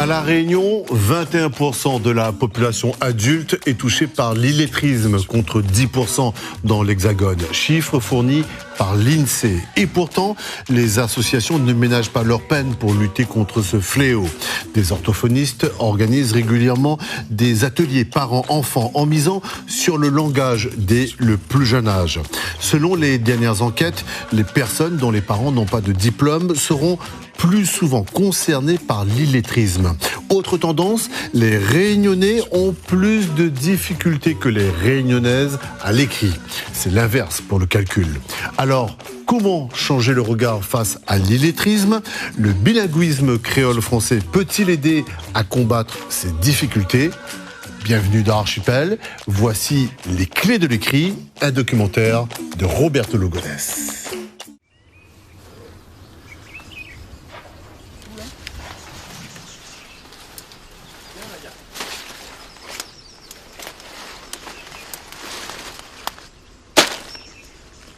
À La Réunion, 21% de la population adulte est touchée par l'illettrisme, contre 10% dans l'Hexagone. Chiffre fourni par l'INSEE. Et pourtant, les associations ne ménagent pas leur peine pour lutter contre ce fléau. Des orthophonistes organisent régulièrement des ateliers parents-enfants en misant sur le langage dès le plus jeune âge. Selon les dernières enquêtes, les personnes dont les parents n'ont pas de diplôme seront plus souvent concernés par l'illettrisme. Autre tendance, les Réunionnais ont plus de difficultés que les Réunionnaises à l'écrit. C'est l'inverse pour le calcul. Alors, comment changer le regard face à l'illettrisme ? Le bilinguisme créole-français peut-il aider à combattre ces difficultés ? Bienvenue dans Archipel. Voici Les clés de l'écrit, un documentaire de Roberto Lugones.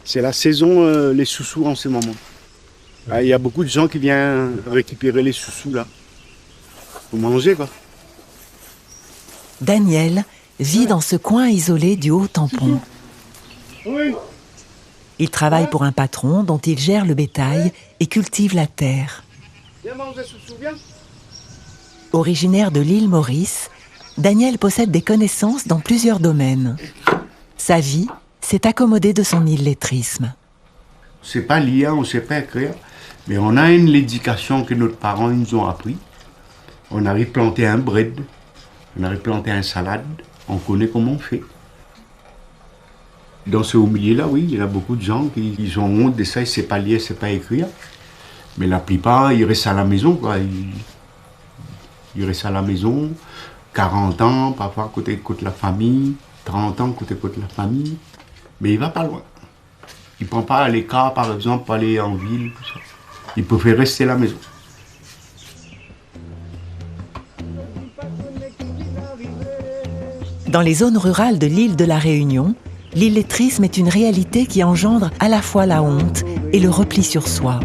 C'est la saison, les sous-sous en ce moment. Il y a beaucoup de gens qui viennent récupérer les sous-sous là. Pour manger quoi. Daniel vit dans ce coin isolé du Haut-Tampon. Il travaille pour un patron dont il gère le bétail et cultive la terre. Originaire de l'île Maurice, Daniel possède des connaissances dans plusieurs domaines. Sa vie s'est accommodée de son illettrisme. On ne sait pas lire, on ne sait pas écrire, mais on a l'éducation que nos parents nous ont appris. On arrive à planter un bread, on arrive à planter un salade, on connaît comment on fait. Dans ce milieu-là, oui, il y a beaucoup de gens qui ont honte de ça, ils ne savent pas lire, ils ne savent pas écrire. Mais la plupart, ils restent à la maison, quoi. Ils restent à la maison, 40 ans, parfois côté la famille, 30 ans côté la famille. Mais il ne va pas loin. Il ne prend pas à l'écart, par exemple, pour aller en ville, tout ça. Il préfère rester à la maison. Dans les zones rurales de l'île de la Réunion, l'illettrisme est une réalité qui engendre à la fois la honte et le repli sur soi.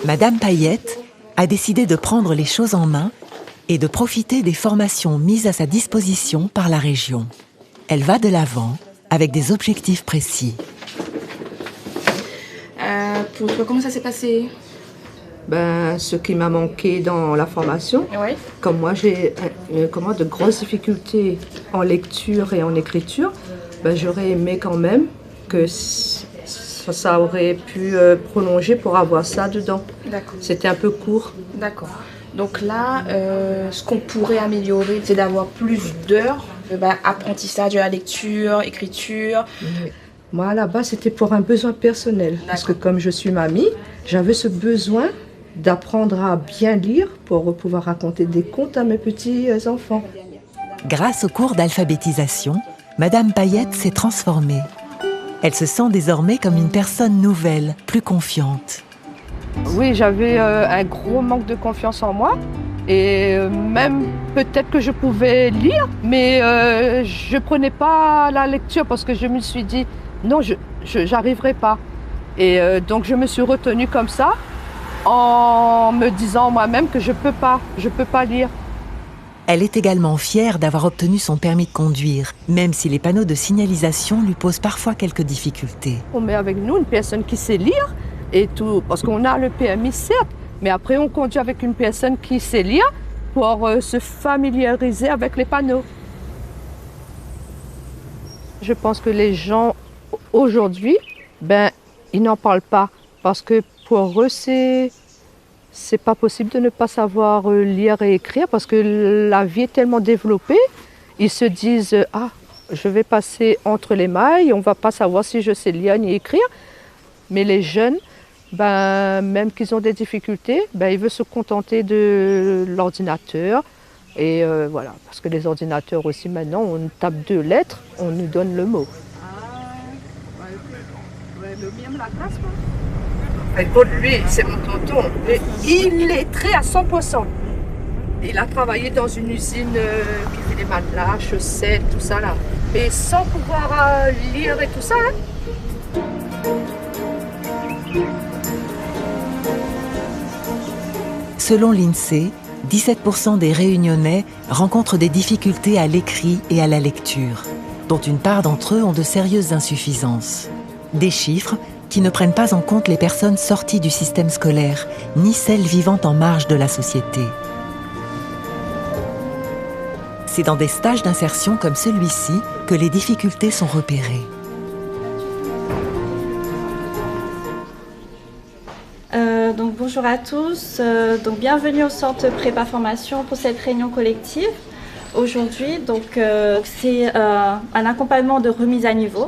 Madame Payette a décidé de prendre les choses en main et de profiter des formations mises à sa disposition par la région. Elle va de l'avant avec des objectifs précis. Pour toi, comment ça s'est passé ? Ce qui m'a manqué dans la formation, Ouais. comme moi j'ai de grosses difficultés en lecture et en écriture, j'aurais aimé quand même que ça aurait pu prolonger pour avoir ça dedans. D'accord. C'était un peu court. D'accord. Donc là, ce qu'on pourrait améliorer, c'est d'avoir plus d'heures apprentissage de la lecture, écriture. Moi, à la base, c'était pour un besoin personnel. Parce que comme je suis mamie, j'avais ce besoin d'apprendre à bien lire pour pouvoir raconter des contes à mes petits-enfants. Grâce au cours d'alphabétisation, Madame Payette s'est transformée. Elle se sent désormais comme une personne nouvelle, plus confiante. Oui, j'avais un gros manque de confiance en moi. Et même peut-être que je pouvais lire, mais je ne prenais pas la lecture parce que je me suis dit non, je n'arriverai pas. Et donc je me suis retenue comme ça en me disant moi-même que je peux pas lire. Elle est également fière d'avoir obtenu son permis de conduire, même si les panneaux de signalisation lui posent parfois quelques difficultés. On met avec nous une personne qui sait lire et tout, parce qu'on a le permis certes, mais après on conduit avec une personne qui sait lire pour se familiariser avec les panneaux. Je pense que les gens aujourd'hui, ils n'en parlent pas parce que pour eux c'est pas possible de ne pas savoir lire et écrire parce que la vie est tellement développée Ils se disent « Ah, je vais passer entre les mailles, on ne va pas savoir si je sais lire ni écrire. » Mais les jeunes, même qu'ils ont des difficultés, ils veulent se contenter de l'ordinateur. Et voilà, parce que les ordinateurs aussi, maintenant, on tape 2 lettres, on nous donne le mot. Lui, c'est mon tonton, mais il est très à 100%. Il a travaillé dans une usine qui fait des matelas, chaussettes, tout ça là. Mais sans pouvoir lire et tout ça. Selon l'INSEE, 17% des Réunionnais rencontrent des difficultés à l'écrit et à la lecture, dont une part d'entre eux ont de sérieuses insuffisances. Des chiffres qui ne prennent pas en compte les personnes sorties du système scolaire, ni celles vivant en marge de la société. C'est dans des stages d'insertion comme celui-ci que les difficultés sont repérées. Donc bonjour à tous, donc bienvenue au centre Prépa Formation pour cette réunion collective. Aujourd'hui, c'est un accompagnement de remise à niveau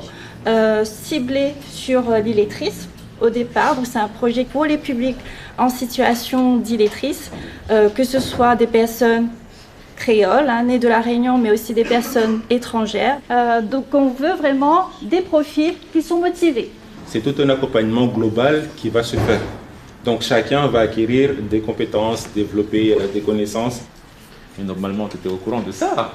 ciblé sur l'illettrisme au départ. Donc c'est un projet pour les publics en situation d'illettrisme, que ce soit des personnes créoles, nées de la Réunion, mais aussi des personnes étrangères. Donc on veut vraiment des profils qui sont motivés. C'est tout un accompagnement global qui va se faire. Donc chacun va acquérir des compétences, développer des connaissances. Et normalement, tu étais au courant de ça.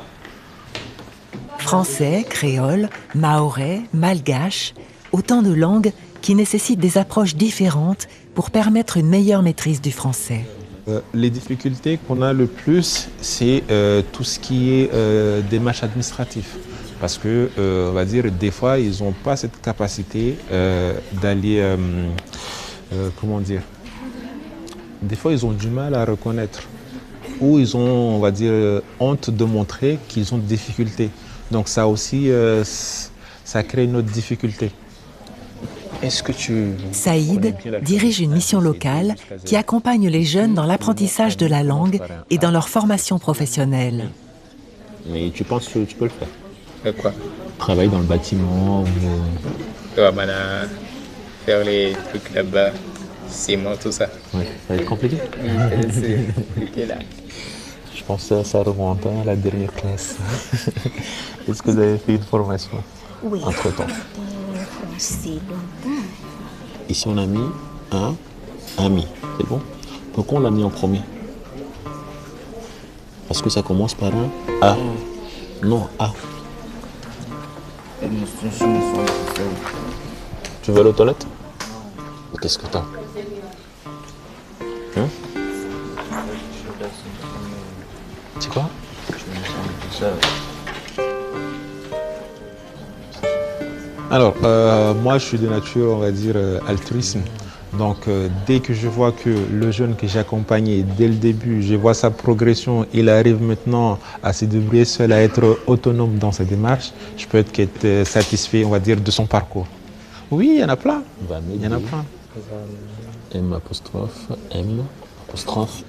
Français, créole, mahorais, malgache, autant de langues qui nécessitent des approches différentes pour permettre une meilleure maîtrise du français. Les difficultés qu'on a le plus, c'est tout ce qui est démarches administratives. Parce que, on va dire, des fois, ils n'ont pas cette capacité d'aller, comment dire, des fois, ils ont du mal à reconnaître. Ou ils ont, on va dire, honte de montrer qu'ils ont des difficultés. Donc ça aussi, ça crée une autre difficulté. Est-ce que Saïd dirige une mission locale qui accompagne les jeunes dans l'apprentissage de la langue et dans leur formation professionnelle. Mais tu penses que tu peux le faire? Quoi? Travailler dans le bâtiment ou... faire les trucs là-bas, ciment, tout ça. Ouais, ça va être compliqué. C'est compliqué là. Je pense que ça remonte à la dernière classe. Est-ce que vous avez fait une formation entre-temps? Ici, on a mis un ami. C'est bon? Pourquoi on l'a mis en premier? Parce que ça commence par un A. Non, A. Tu veux aller aux toilettes? Qu'est-ce que t'as? C'est quoi? Alors, moi, je suis de nature, on va dire, altruisme. Donc, dès que je vois que le jeune que j'ai accompagné, dès le début, je vois sa progression, il arrive maintenant à se débrouiller seul, à être autonome dans sa démarche, je peux être satisfait, on va dire, de son parcours. Oui, il y en a plein. Il y en a plein. M apostrophe, M apostrophe.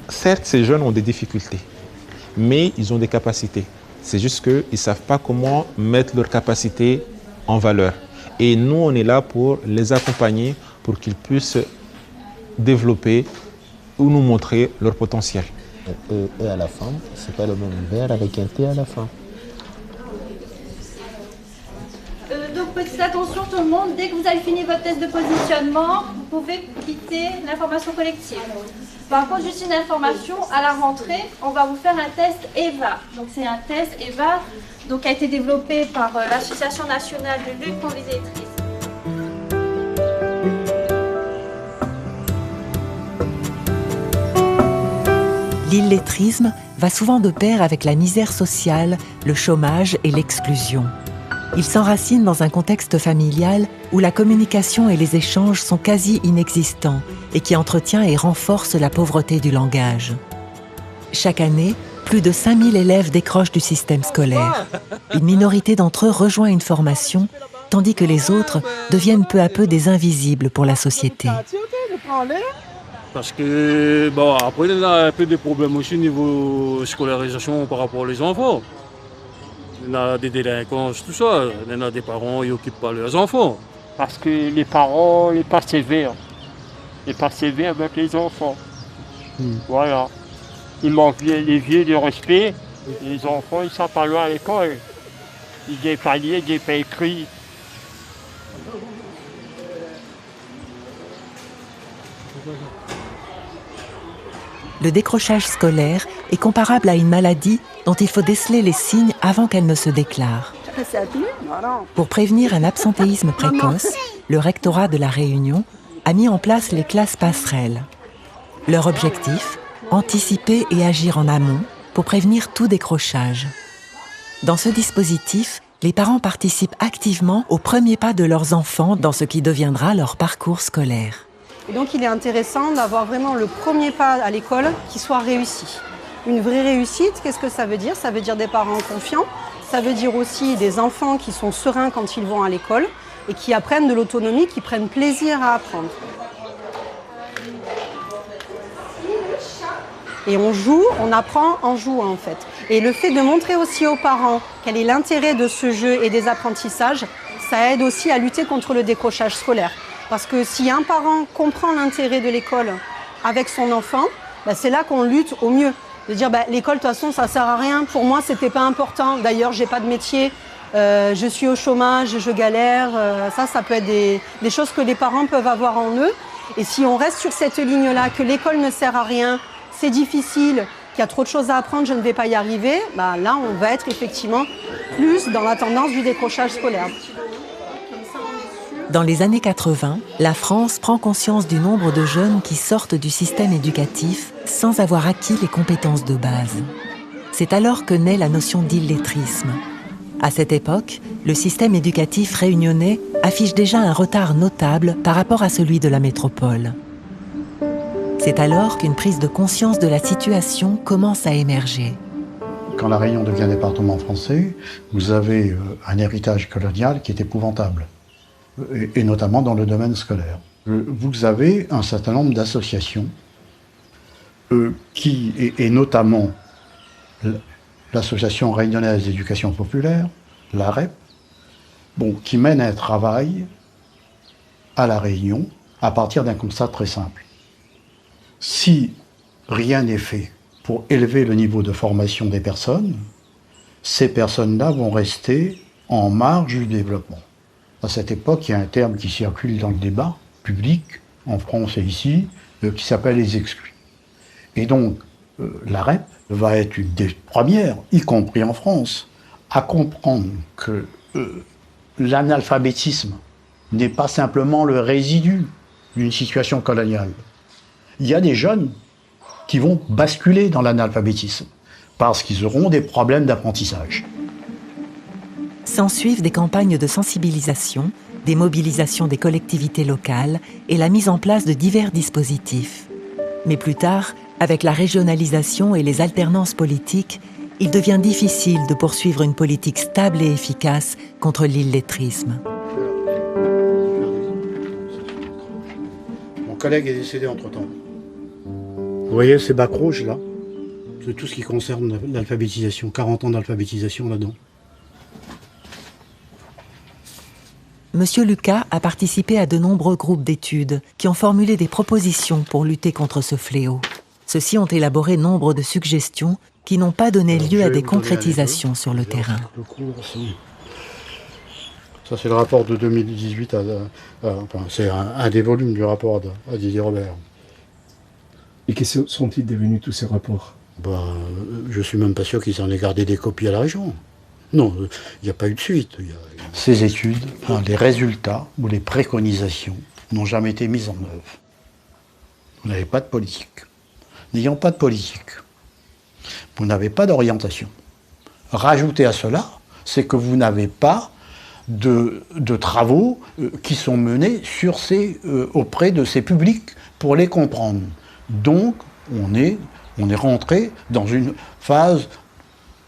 Certes, ces jeunes ont des difficultés, mais ils ont des capacités. C'est juste qu'ils ne savent pas comment mettre leurs capacités en valeur. Et nous, on est là pour les accompagner pour qu'ils puissent développer ou nous montrer leur potentiel. E à la fin, c'est pas le même verbe avec un T à la fin. Donc petite attention tout le monde, dès que vous avez fini votre test de positionnement, vous pouvez quitter l'information collective. Par contre, juste une information, à la rentrée, on va vous faire un test EVA. Donc c'est un test EVA qui a été développé par l'Association nationale de lutte contre l'illettrisme. L'illettrisme va souvent de pair avec la misère sociale, le chômage et l'exclusion. Il s'enracine dans un contexte familial où la communication et les échanges sont quasi inexistants et qui entretient et renforce la pauvreté du langage. Chaque année, plus de 5000 élèves décrochent du système scolaire. Une minorité d'entre eux rejoint une formation, tandis que les autres deviennent peu à peu des invisibles pour la société. Parce que, bon, après, il y a un peu de problèmes aussi au niveau scolarisation par rapport aux enfants. Il y a des délinquances, tout ça. Il y en a des parents qui n'occupent pas leurs enfants. Parce que les parents n'est pas sévères. N'est pas sévère avec les enfants. Voilà. Ils manquent les vieux de respect. Les enfants, ils ne savent pas loin à l'école. Ils n'ont pas lu, ils n'ont pas écrit. Le décrochage scolaire est comparable à une maladie dont il faut déceler les signes avant qu'elle ne se déclare. Pour prévenir un absentéisme précoce, le rectorat de La Réunion a mis en place les classes passerelles. Leur objectif, anticiper et agir en amont pour prévenir tout décrochage. Dans ce dispositif, les parents participent activement aux premiers pas de leurs enfants dans ce qui deviendra leur parcours scolaire. Et donc il est intéressant d'avoir vraiment le premier pas à l'école qui soit réussi. Une vraie réussite, qu'est-ce que ça veut dire? Ça veut dire des parents confiants, ça veut dire aussi des enfants qui sont sereins quand ils vont à l'école et qui apprennent de l'autonomie, qui prennent plaisir à apprendre. Et on joue, on apprend en jouant en fait. Et le fait de montrer aussi aux parents quel est l'intérêt de ce jeu et des apprentissages, ça aide aussi à lutter contre le décrochage scolaire. Parce que si un parent comprend l'intérêt de l'école avec son enfant, c'est là qu'on lutte au mieux. De dire l'école de toute façon ça sert à rien, pour moi c'était pas important, d'ailleurs j'ai pas de métier, je suis au chômage, je galère, ça peut être des choses que les parents peuvent avoir en eux. Et si on reste sur cette ligne-là, que l'école ne sert à rien, c'est difficile, qu'il y a trop de choses à apprendre, je ne vais pas y arriver, là on va être effectivement plus dans la tendance du décrochage scolaire. Dans les années 80, la France prend conscience du nombre de jeunes qui sortent du système éducatif sans avoir acquis les compétences de base. C'est alors que naît la notion d'illettrisme. À cette époque, le système éducatif réunionnais affiche déjà un retard notable par rapport à celui de la métropole. C'est alors qu'une prise de conscience de la situation commence à émerger. Quand La Réunion devient département français, vous avez un héritage colonial qui est épouvantable. Et notamment dans le domaine scolaire. Vous avez un certain nombre d'associations et notamment l'Association réunionnaise d'éducation populaire, l'AREP, qui mène un travail à La Réunion à partir d'un constat très simple. Si rien n'est fait pour élever le niveau de formation des personnes, ces personnes-là vont rester en marge du développement. À cette époque, il y a un terme qui circule dans le débat public, en France et ici, qui s'appelle les exclus. Et donc, l'AREP va être une des premières, y compris en France, à comprendre que l'analphabétisme n'est pas simplement le résidu d'une situation coloniale. Il y a des jeunes qui vont basculer dans l'analphabétisme parce qu'ils auront des problèmes d'apprentissage. S'ensuivent des campagnes de sensibilisation, des mobilisations des collectivités locales et la mise en place de divers dispositifs. Mais plus tard, avec la régionalisation et les alternances politiques, il devient difficile de poursuivre une politique stable et efficace contre l'illettrisme. Mon collègue est décédé entre-temps. Vous voyez ces bacs rouges là? C'est tout ce qui concerne l'alphabétisation, 40 ans d'alphabétisation là-dedans. Monsieur Lucas a participé à de nombreux groupes d'études qui ont formulé des propositions pour lutter contre ce fléau. Ceux-ci ont élaboré nombre de suggestions qui n'ont pas donné lieu à des concrétisations sur le terrain. Ça, c'est le rapport de 2018, c'est un des volumes du rapport à Didier Robert. Et qu'est-ce sont-ils devenus tous ces rapports? Je suis même pas sûr qu'ils en aient gardé des copies à la région. Non, il n'y a pas eu de suite. Ces études, les résultats ou les préconisations n'ont jamais été mis en œuvre. Vous n'avez pas de politique. N'ayant pas de politique, vous n'avez pas d'orientation. Rajoutez à cela, c'est que vous n'avez pas de travaux qui sont menés auprès de ces publics pour les comprendre. Donc, on est rentré dans une phase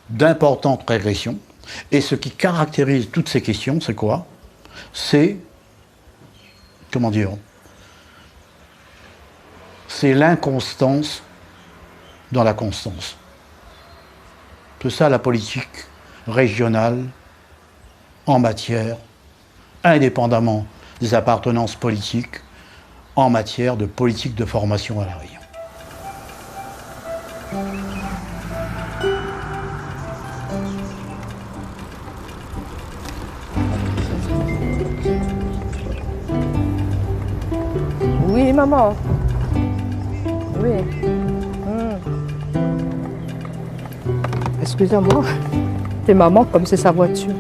d'importante régression. Et ce qui caractérise toutes ces questions, c'est quoi? C'est c'est l'inconstance dans la constance. C'est ça la politique régionale en matière, indépendamment des appartenances politiques, en matière de politique de formation à La Réunion. Oui, maman. Oui. Excusez-moi. C'est maman comme c'est sa voiture.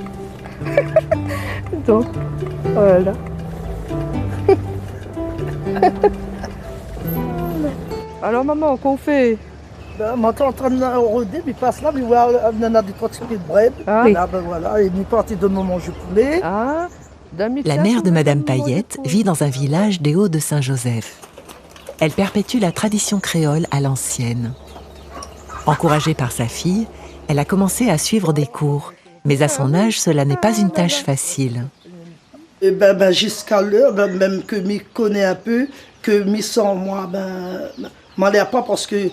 Donc, voilà. Alors maman, qu'on fait? Moi, je suis en train de rôder, puis passe là, puis voir, on a des trucs de brève. Là, ben voilà, et nous partons de nous manger poulet. La mère de Madame Payette vit dans un village des Hauts de Saint-Joseph. Elle perpétue la tradition créole à l'ancienne. Encouragée par sa fille, elle a commencé à suivre des cours. Mais à son âge, cela n'est pas une tâche facile. Et jusqu'à l'heure, même que m'y connais un peu, que m'y sens moi, m'en l'air pas parce que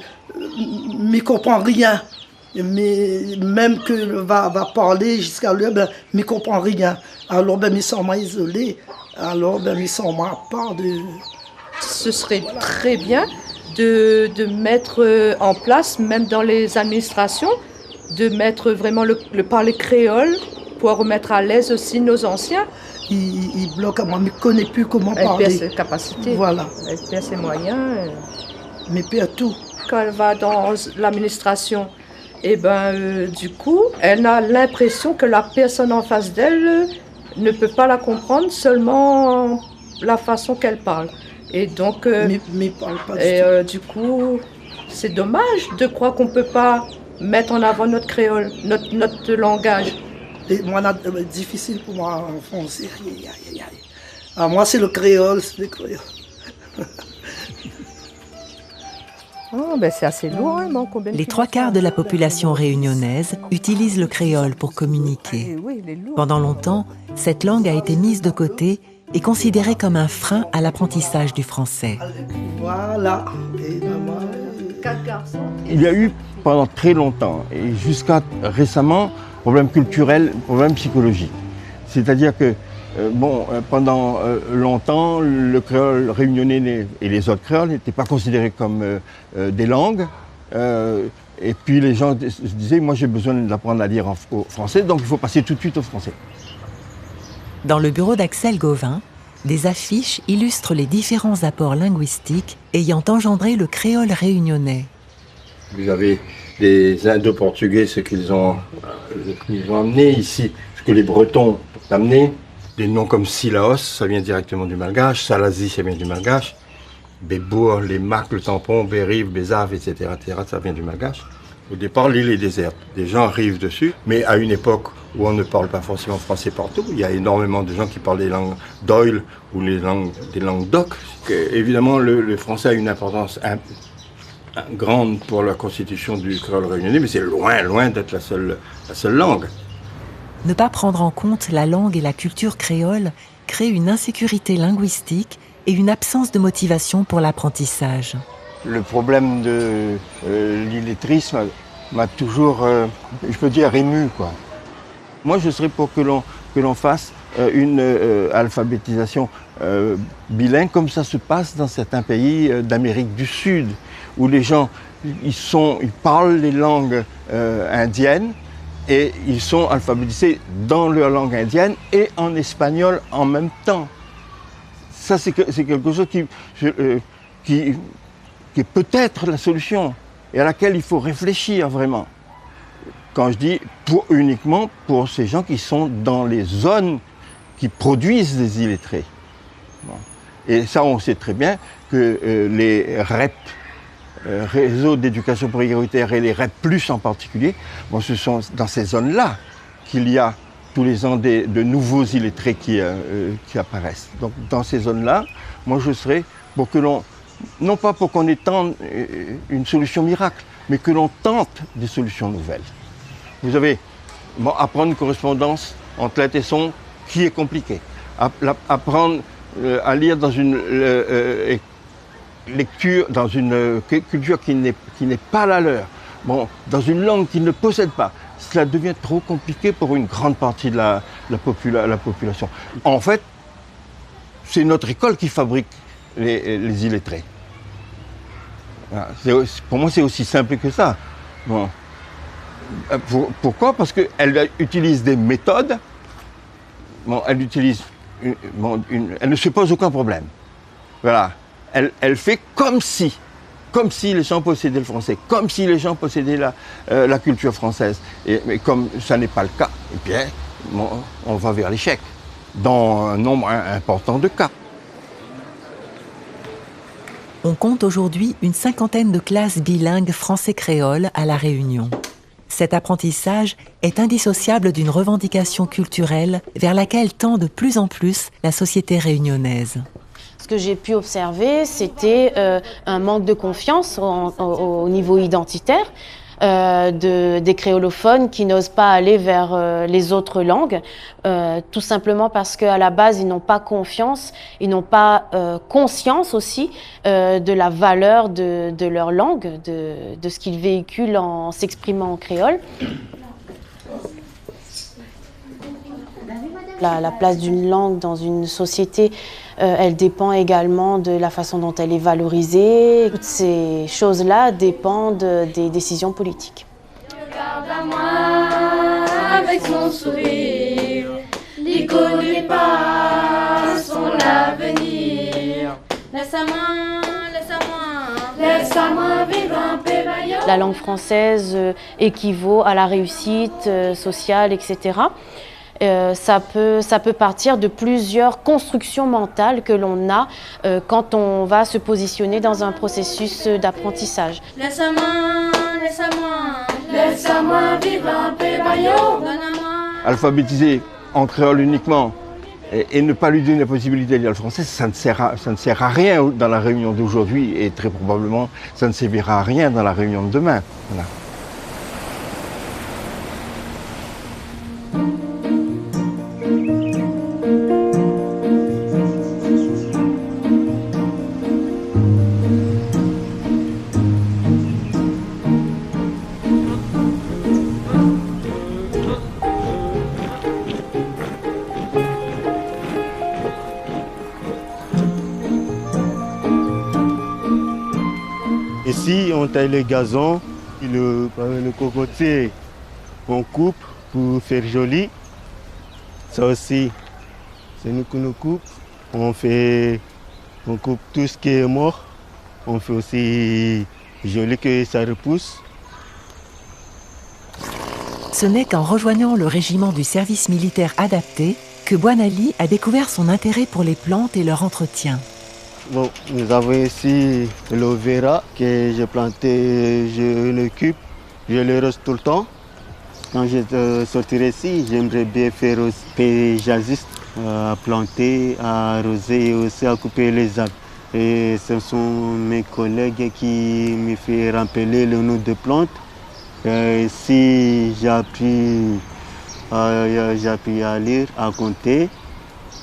m'y comprend rien. Mais même que va parler jusqu'à l'heure, m'y comprend rien. Alors m'y sens moi isolé. Alors m'y sens moi à part de. Ce serait très bien de mettre en place, même dans les administrations, de mettre vraiment le parler créole pour remettre à l'aise aussi nos anciens. Il bloque, moi, ne connaît plus comment parler. Elle perd ses capacités. Voilà. Elle perd ses moyens. Mais perd tout. Quand elle va dans l'administration, du coup, elle a l'impression que la personne en face d'elle ne peut pas la comprendre, seulement la façon qu'elle parle. Et donc, mais parle pas du coup, c'est dommage de croire qu'on ne peut pas mettre en avant notre créole, notre langage. Et moi, c'est difficile pour moi en français. Moi, c'est le créole, c'est le créole. C'est assez lourd. Les 3/4 de la population réunionnaise utilisent le créole pour communiquer. Pendant longtemps, cette langue a été mise de côté et considérée comme un frein à l'apprentissage du français. Voilà. Et il y a eu pendant très longtemps, et jusqu'à récemment, problème culturel, problème psychologique. C'est-à-dire que, pendant longtemps, le créole réunionnais et les autres créoles n'étaient pas considérés comme des langues. Et puis les gens se disaient, moi j'ai besoin d'apprendre à lire au français, donc il faut passer tout de suite au français. Dans le bureau d'Axel Gauvin, des affiches illustrent les différents apports linguistiques ayant engendré le créole réunionnais. Vous avez les Indo-Portugais, ce qu'ils ont amené ici, ce que les Bretons ont amené. Des noms comme Silaos, ça vient directement du malgache, Salazie, ça vient du malgache. Bébour, les Macs, le tampon, Bérive, Bézave, etc., ça vient du malgache. Au départ, l'île est déserte. Des gens arrivent dessus, mais à une époque où on ne parle pas forcément français partout, il y a énormément de gens qui parlent des langues d'Oil ou des langues d'Oc. Évidemment, le français a une importance grande pour la constitution du créole réunionnais, mais c'est loin d'être la seule langue. Ne pas prendre en compte la langue et la culture créole crée une insécurité linguistique et une absence de motivation pour l'apprentissage. Le problème de l'illettrisme m'a toujours, je peux dire, ému, quoi. Moi, je serais pour que l'on fasse une alphabétisation bilingue, comme ça se passe dans certains pays d'Amérique du Sud, où les gens, ils parlent les langues indiennes et ils sont alphabétisés dans leur langue indienne et en espagnol en même temps. Ça, c'est quelque chose qui est peut-être la solution et à laquelle il faut réfléchir vraiment. Quand je dis uniquement pour ces gens qui sont dans les zones qui produisent des illettrés. Bon. Et ça, on sait très bien que les REP, réseaux d'éducation prioritaire, et les REP+, en particulier, ce sont dans ces zones-là qu'il y a tous les ans de nouveaux illettrés qui apparaissent. Donc dans ces zones-là, moi je serais pour que l'on, non pas pour qu'on étende une solution miracle, mais que l'on tente des solutions nouvelles. Vous savez, apprendre une correspondance entre lettres et sons, qui est compliqué. Apprendre à lire dans une lecture dans une culture qui n'est pas la leur, bon, dans une langue qu'ils ne possèdent pas, cela devient trop compliqué pour une grande partie de la population. En fait, c'est notre école qui fabrique les illettrés. Pour moi, c'est aussi simple que ça. Bon. Pourquoi? Parce qu'elle utilise des méthodes, bon, elle ne se pose aucun problème. Voilà. Elle fait comme si les gens possédaient le français, comme si les gens possédaient la culture française. Mais comme ça n'est pas le cas, eh bien, bon, on va vers l'échec, dans un nombre important de cas. On compte aujourd'hui une 50aine de classes bilingues français-créole à La Réunion. Cet apprentissage est indissociable d'une revendication culturelle vers laquelle tend de plus en plus la société réunionnaise. Ce que j'ai pu observer, c'était un manque de confiance au niveau identitaire des créolophones qui n'osent pas aller vers les autres langues, tout simplement parce qu'à la base, ils n'ont pas confiance, ils n'ont pas conscience aussi de la valeur de leur langue, de ce qu'ils véhiculent en s'exprimant en créole. La place d'une langue dans une société, elle dépend également de la façon dont elle est valorisée. Toutes ces choses-là dépendent des décisions politiques. Regarde à moi avec son sourire, il connaît pas son avenir. Laisse-moi vivre un peu vaillant. La langue française équivaut à la réussite sociale, etc. Ça peut partir de plusieurs constructions mentales que l'on a quand on va se positionner dans un processus d'apprentissage. Laisse-moi vivre un peu vaillant. Alphabétiser en créole uniquement et ne pas lui donner la possibilité de lire le français, ça ne sert à rien dans la réunion d'aujourd'hui et très probablement ça ne servira à rien dans la réunion de demain. Voilà. Ici, on taille les gazons, le cocotier, on coupe pour faire joli. Ça aussi, c'est nous qui nous coupons. On coupe tout ce qui est mort. On fait aussi joli que ça repousse. Ce n'est qu'en rejoignant le régiment du service militaire adapté que Boinali a découvert son intérêt pour les plantes et leur entretien. Bon, nous avons ici l'aloe vera que j'ai planté, je l'occupe, je le rose tout le temps. Quand je sortirai ici, j'aimerais bien faire aussi paysagiste, à planter, à arroser et aussi à couper les arbres. Et ce sont mes collègues qui me font rappeler le nom de plantes. Ici, j'ai appris à lire, à compter.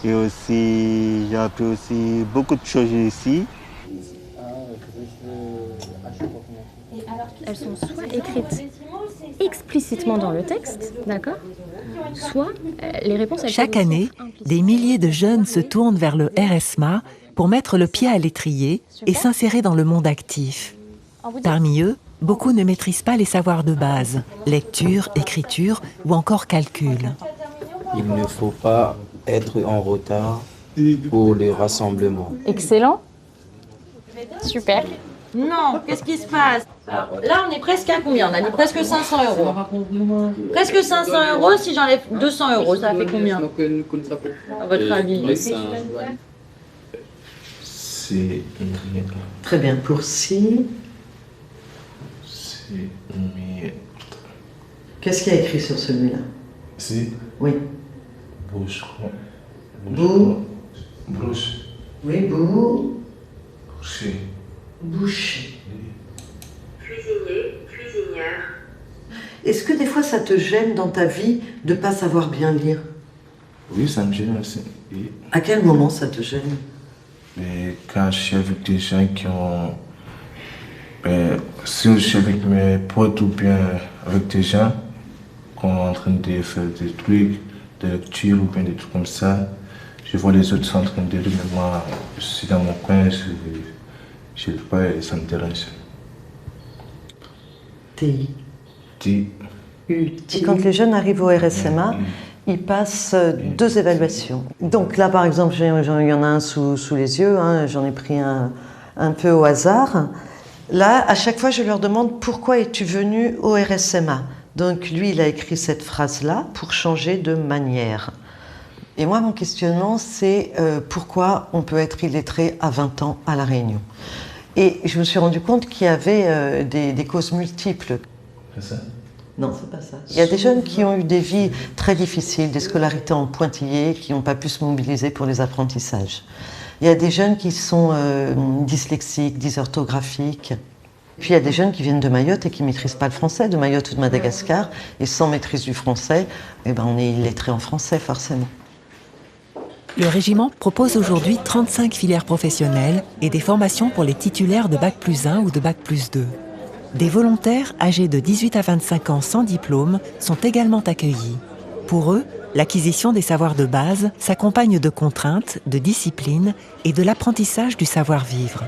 Et aussi, j'ai appris aussi beaucoup de choses ici. Elles sont soit écrites explicitement dans le texte, d'accord, soit les réponses... Chaque année, des milliers de jeunes se tournent vers le RSMA pour mettre le pied à l'étrier et s'insérer dans le monde actif. Parmi eux, beaucoup ne maîtrisent pas les savoirs de base, lecture, écriture ou encore calcul. Il ne faut pas être en retard pour le rassemblement. Excellent. Super. Non, qu'est-ce qui se passe? Alors, là, on est presque à combien? On a dit presque 500 €. Presque 500 €, si j'enlève 200 €, ça fait combien? À votre avis? C'est très bien. Pour si. Qu'est-ce qu'il y a écrit sur celui-là? Si. Oui. Bouche. Bou. Bouche. Oui, bou. Boucher. Boucher. Cuisinier, cuisinière. Est-ce que des fois ça te gêne dans ta vie de ne pas savoir bien lire? Oui, ça me gêne aussi. Oui. À quel moment ça te gêne? Mais quand je suis avec des gens qui ont... si je suis avec mes potes ou bien avec des gens qui sont en train de faire des trucs, de lecture ou bien des trucs comme ça, je vois les autres sont en train de lire, mais moi, je suis dans mon coin, je ne sais pas, et ça me dérange. Et quand les jeunes arrivent au RSMA, ils passent 2 évaluations. Donc là, par exemple, il y en a un sous les yeux, hein, j'en ai pris un peu au hasard. Là, à chaque fois, je leur demande « Pourquoi es-tu venu au RSMA ?» Donc lui, il a écrit cette phrase-là pour changer de manière. Et moi, mon questionnement, c'est pourquoi on peut être illettré à 20 ans à La Réunion. Et je me suis rendu compte qu'il y avait des causes multiples. C'est ça? Non, c'est pas ça. Il y a des jeunes qui ont eu des vies très difficiles, des scolarités en pointillés, qui n'ont pas pu se mobiliser pour les apprentissages. Il y a des jeunes qui sont dyslexiques, dysorthographiques. Puis il y a des jeunes qui viennent de Mayotte et qui ne maîtrisent pas le français, de Mayotte ou de Madagascar. Et sans maîtrise du français, eh ben, on est illettré en français, forcément. Le régiment propose aujourd'hui 35 filières professionnelles et des formations pour les titulaires de Bac+1 ou de Bac+2. Des volontaires âgés de 18 à 25 ans sans diplôme sont également accueillis. Pour eux, l'acquisition des savoirs de base s'accompagne de contraintes, de discipline et de l'apprentissage du savoir-vivre.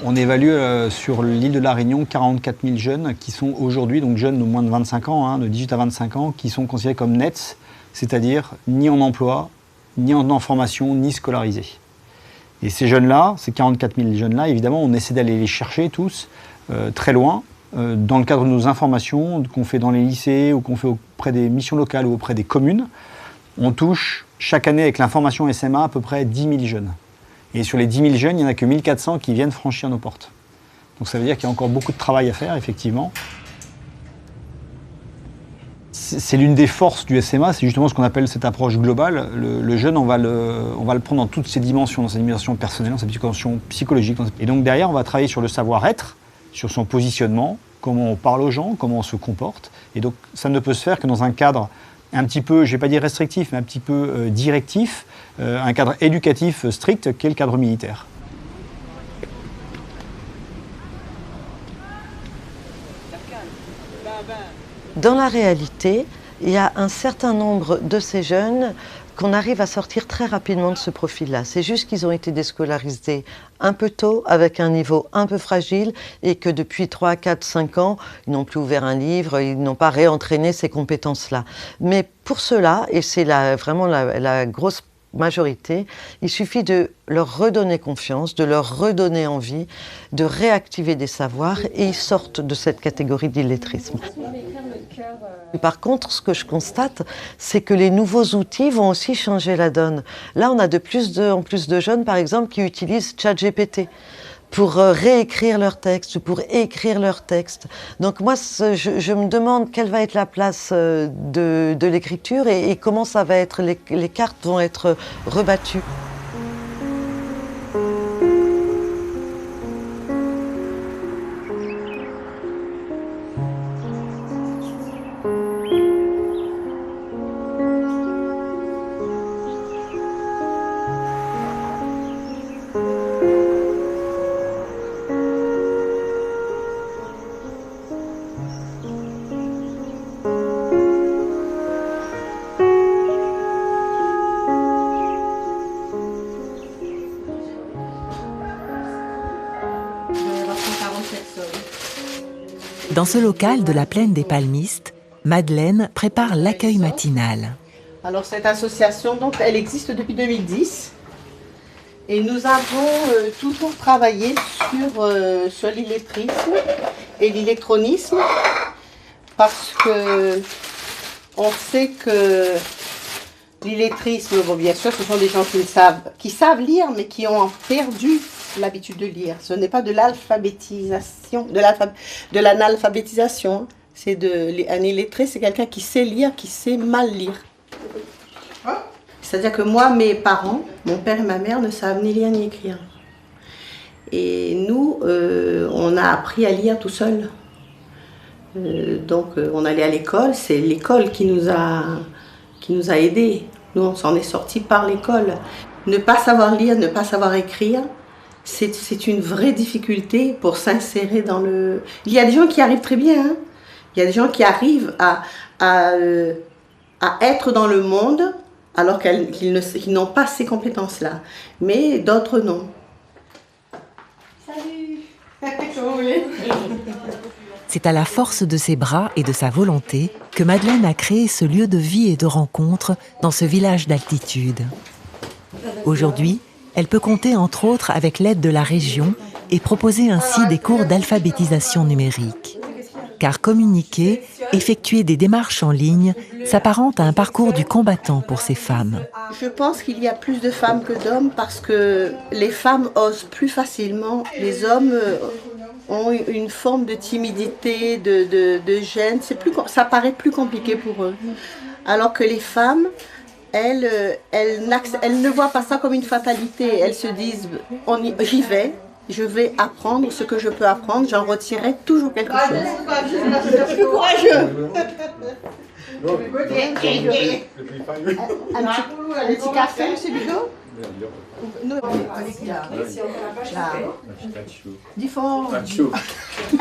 On évalue sur l'île de La Réunion 44 000 jeunes qui sont aujourd'hui, donc jeunes de moins de 25 ans, hein, de 18 à 25 ans, qui sont considérés comme nets, c'est-à-dire ni en emploi, ni en formation, ni scolarisés. Et ces jeunes-là, ces 44 000 jeunes-là, évidemment, on essaie d'aller les chercher tous, très loin, dans le cadre de nos informations qu'on fait dans les lycées ou qu'on fait auprès des missions locales ou auprès des communes. On touche chaque année avec l'information SMA à peu près 10 000 jeunes. Et sur les 10 000 jeunes, il n'y en a que 1 400 qui viennent franchir nos portes. Donc ça veut dire qu'il y a encore beaucoup de travail à faire, effectivement. C'est l'une des forces du SMA, c'est justement ce qu'on appelle cette approche globale. Le jeune, on va le prendre dans toutes ses dimensions, dans sa dimension personnelle, dans sa dimension psychologique. Et donc derrière, on va travailler sur le savoir-être, sur son positionnement, comment on parle aux gens, comment on se comporte. Et donc ça ne peut se faire que dans un cadre un petit peu, je ne vais pas dire restrictif, mais un petit peu directif, un cadre éducatif strict qu'est le cadre militaire. Dans la réalité, il y a un certain nombre de ces jeunes qu'on arrive à sortir très rapidement de ce profil-là. C'est juste qu'ils ont été déscolarisés un peu tôt, avec un niveau un peu fragile, et que depuis 3, 4, 5 ans, ils n'ont plus ouvert un livre, ils n'ont pas réentraîné ces compétences-là. Mais pour cela, et c'est vraiment la grosse majorité, il suffit de leur redonner confiance, de leur redonner envie, de réactiver des savoirs, et ils sortent de cette catégorie d'illettrisme. Par contre, ce que je constate, c'est que les nouveaux outils vont aussi changer la donne. Là, on a en plus de jeunes, par exemple, qui utilisent ChatGPT pour réécrire leurs textes, pour écrire leurs textes. Donc moi, je me demande quelle va être la place de l'écriture et comment ça va être, les cartes vont être rebattues. Dans ce local de la Plaine des Palmistes, Madeleine prépare l'accueil matinal. Alors cette association, donc, elle existe depuis 2010 et nous avons toujours travaillé sur l'illettrisme et l'illectronisme parce que on sait que l'illettrisme, bon, bien sûr, ce sont des gens qui savent lire mais qui ont perdu l'habitude de lire. Ce n'est pas de l'alphabétisation, de l'analphabétisation. Un illettré, c'est quelqu'un qui sait lire, qui sait mal lire. C'est-à-dire que moi, mes parents, mon père et ma mère ne savent ni lire ni écrire. Et nous, on a appris à lire tout seul. Donc, on allait à l'école. C'est l'école qui nous a aidés. Nous, on s'en est sortis par l'école. Ne pas savoir lire, ne pas savoir écrire, c'est une vraie difficulté pour s'insérer dans le... Il y a des gens qui arrivent très bien, hein. Il y a des gens qui arrivent à être dans le monde alors qu'ils n'ont pas ces compétences-là. Mais d'autres non. Salut. Comment vous voulez? C'est à la force de ses bras et de sa volonté que Madeleine a créé ce lieu de vie et de rencontre dans ce village d'altitude. Aujourd'hui, elle peut compter entre autres avec l'aide de la région et proposer ainsi des cours d'alphabétisation numérique. Car communiquer, effectuer des démarches en ligne, s'apparente à un parcours du combattant pour ces femmes. Je pense qu'il y a plus de femmes que d'hommes parce que les femmes osent plus facilement. Les hommes ont une forme de timidité, de gêne. Ça paraît plus compliqué pour eux. Alors que les femmes, elles ne voient pas ça comme une fatalité. Elles se disent, j'y vais. Je vais apprendre ce que je peux apprendre, j'en retirerai toujours quelque chose. Plus courageux. Un petit café, monsieur Bigot?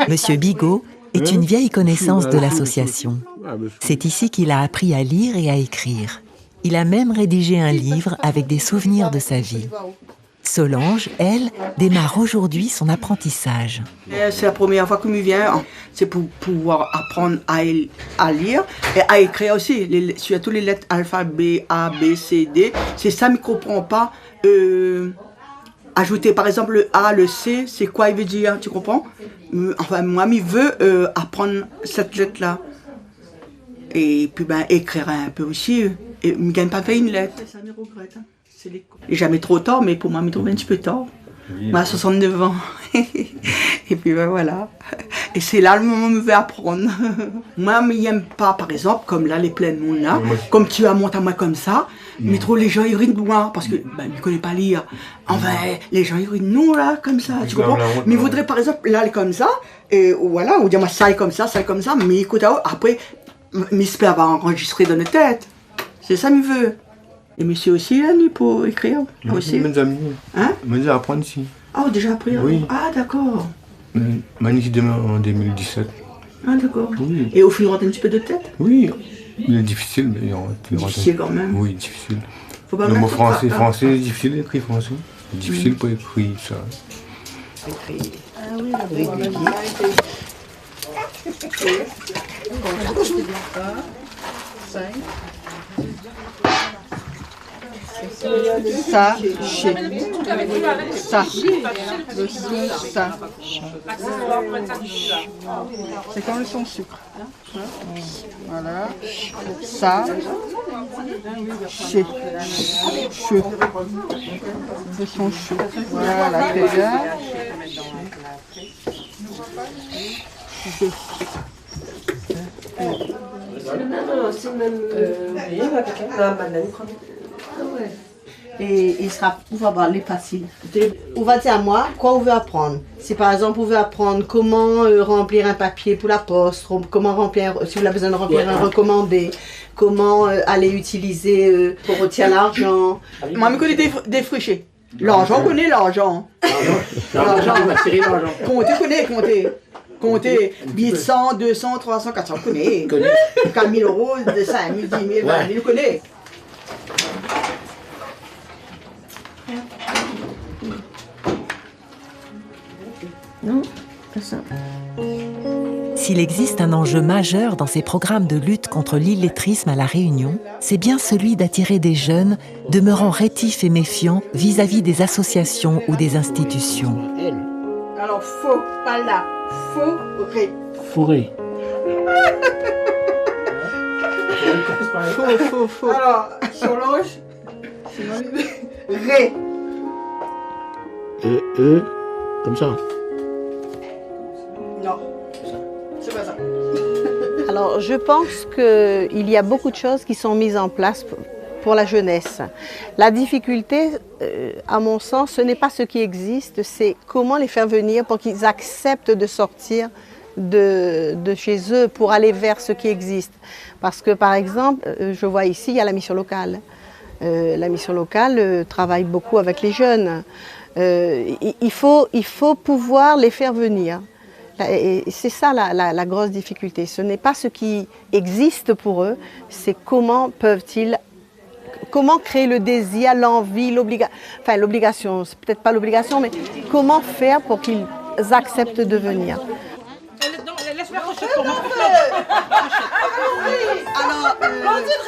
Monsieur Bigot est une vieille connaissance de l'association. C'est ici qu'il a appris à lire et à écrire. Il a même rédigé un livre avec des souvenirs de sa vie. Solange, elle, démarre aujourd'hui son apprentissage. C'est la première fois que je viens, c'est pour pouvoir apprendre à lire et à écrire aussi, surtout les lettres alphabet A, B, C, D. C'est ça, je ne comprends pas. Ajouter par exemple le A, le C, c'est quoi il veut dire, tu comprends? Enfin, moi, je veux apprendre cette lettre-là. Et puis, écrire un peu aussi. Et je ne gagne pas fait une lettre. Ça me regrette. Et jamais trop tard, mais pour moi, je me trouve un petit peu tard. Moi, à 69 ans. Et puis voilà. Et c'est là le moment où je vais apprendre. Moi, je n'aime pas, par exemple, comme là, les pleines mondes là, comme tu as monté à moi comme ça, mais trop les gens, ils rient de moi, parce que je ne connais pas lire. Enfin, les gens, ils rient de nous, là, comme ça, tu comprends? Mais ils voudraient, par exemple, là, comme ça, et voilà, ou dire, moi, ça est comme ça, mais écoute, après, j'espère avoir enregistré dans nos têtes. C'est ça, je veux. Et monsieur aussi, là, lui, pour écrire aussi. Mes amis. Hein? Mes amis apprendre ici. Ah, déjà appris? Oui. Ah, d'accord. Magnifique demain en 2017. Ah, d'accord. Oui. Et au fil, il rentre un petit peu de tête? Oui. Il est difficile, mais difficile quand même. Oui, difficile. Faut pas le mot français, c'est difficile d'écrire français. C'est difficile pour écrire ça. Écrire. Ah oui, régulier. Ça, chez. Ça. Le son, ça. C'est comme le son sucre. Voilà. Ça. Chez. Che. Le son che. Voilà, très bien. C'est le même. Oui, la banane. Et il sera, on va parler facile. On va dire à moi quoi on veut apprendre. Si par exemple on veut apprendre comment remplir un papier pour la poste, comment remplir, si vous avez besoin de remplir un recommandé, comment aller utiliser pour retirer l'argent. Moi, je connais des frichés. L'argent, on connaît l'argent. L'argent. Compter. Billets de 100, 200, 300, 400, on connaît. 4 000 euros, 5 000, 10 000, 20 000, on connaît. Non, pas ça. S'il existe un enjeu majeur dans ces programmes de lutte contre l'illettrisme à La Réunion, c'est bien celui d'attirer des jeunes demeurant rétifs et méfiants vis-à-vis des associations ou des institutions. Alors, faux, pas là. Forêt. Forêt. Faux. Alors, Solange, Ré. Comme ça. Non, c'est pas ça. Alors, je pense qu'il y a beaucoup de choses qui sont mises en place pour la jeunesse. La difficulté, à mon sens, ce n'est pas ce qui existe, c'est comment les faire venir pour qu'ils acceptent de sortir de chez eux pour aller vers ce qui existe. Parce que, par exemple, je vois ici, il y a la mission locale. La mission locale travaille beaucoup avec les jeunes. Il faut pouvoir les faire venir. Et c'est ça la grosse difficulté. Ce n'est pas ce qui existe pour eux, c'est comment créer le désir, l'envie, l'obligation, c'est peut-être pas l'obligation, mais comment faire pour qu'ils acceptent de venir. Laisse-moi coucher pour moi. Alors,